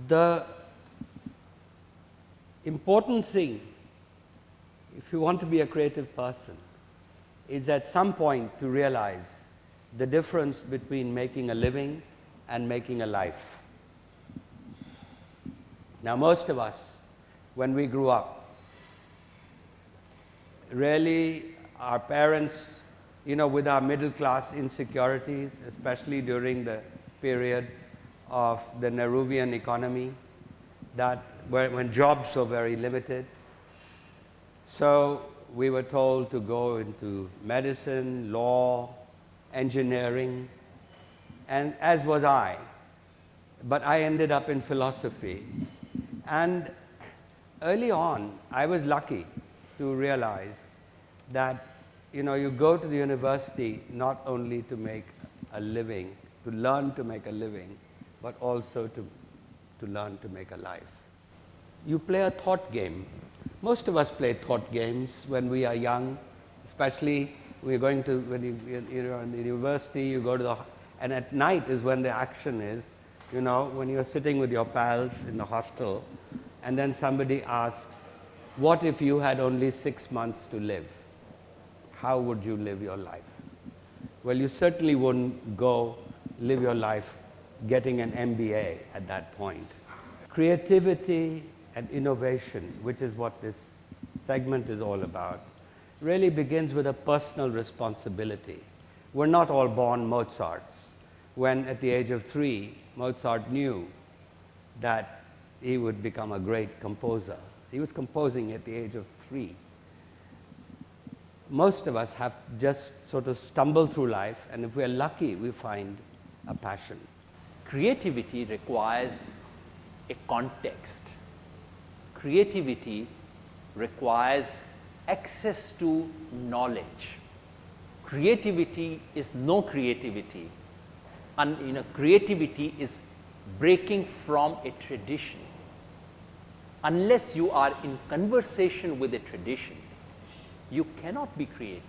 The important thing, if you want to be a creative person, is at some point to realize the difference between making a living and making a life. Now, most of us, when we grew up, really our parents, with our middle class insecurities, especially during the period of the Nehruvian economy, when jobs were very limited. So we were told to go into medicine, law, engineering, and as was I. But I ended up in philosophy. And early on, I was lucky to realize that you go to the university not only to make a living, to learn to make a living, but also to learn to make a life. You play a thought game. Most of us play thought games when we are young, especially when you're in the university, you go to and at night is when the action is, when you're sitting with your pals in the hostel, and then somebody asks, what if you had only 6 months to live? How would you live your life? Well, you certainly wouldn't go live your life getting an MBA at that point. Creativity and innovation, which is what this segment is all about, really begins with a personal responsibility. We're not all born Mozarts. When at the age of 3, Mozart knew that he would become a great composer. He was composing at the age of 3. Most of us have just sort of stumbled through life, and if we're lucky, we find a passion. Creativity requires a context. Creativity requires access to knowledge. Creativity is no creativity. And creativity is breaking from a tradition. Unless you are in conversation with a tradition, you cannot be creative.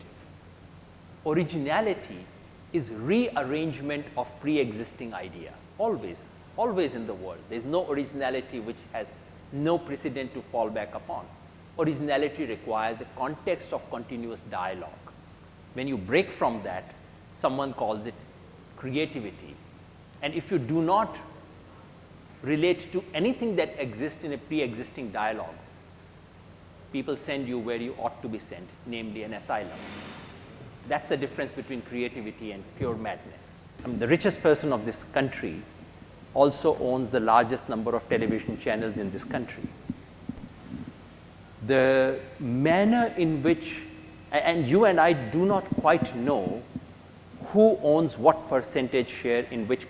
Originality is rearrangement of pre-existing ideas. Always, always in the world. There is no originality which has no precedent to fall back upon. Originality requires a context of continuous dialogue. When you break from that, someone calls it creativity. And if you do not relate to anything that exists in a pre-existing dialogue, people send you where you ought to be sent, namely an asylum. That's the difference between creativity and pure madness. The richest person of this country also owns the largest number of television channels in this country. The manner in which, and you and I do not quite know who owns what percentage share in which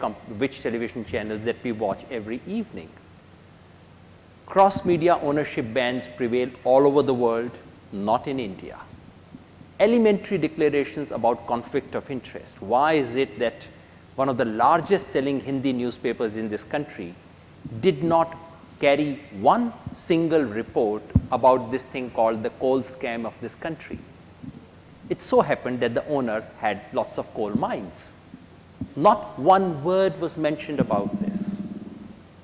television channels that we watch every evening. Cross-media ownership bans prevail all over the world, not in India. Elementary declarations about conflict of interest. Why is it that one of the largest selling Hindi newspapers in this country did not carry one single report about this thing called the coal scam of this country? It so happened that the owner had lots of coal mines. Not one word was mentioned about this.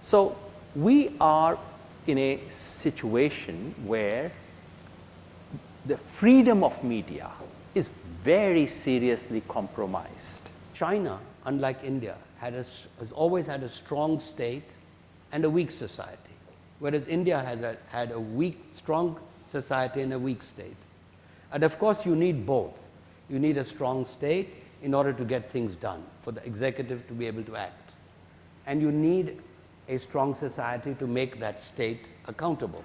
So we are in a situation where the freedom of media is very seriously compromised. China, unlike India, has always had a strong state and a weak society, whereas India has had a strong society and a weak state. And of course, you need both. You need a strong state in order to get things done, for the executive to be able to act. And you need a strong society to make that state accountable.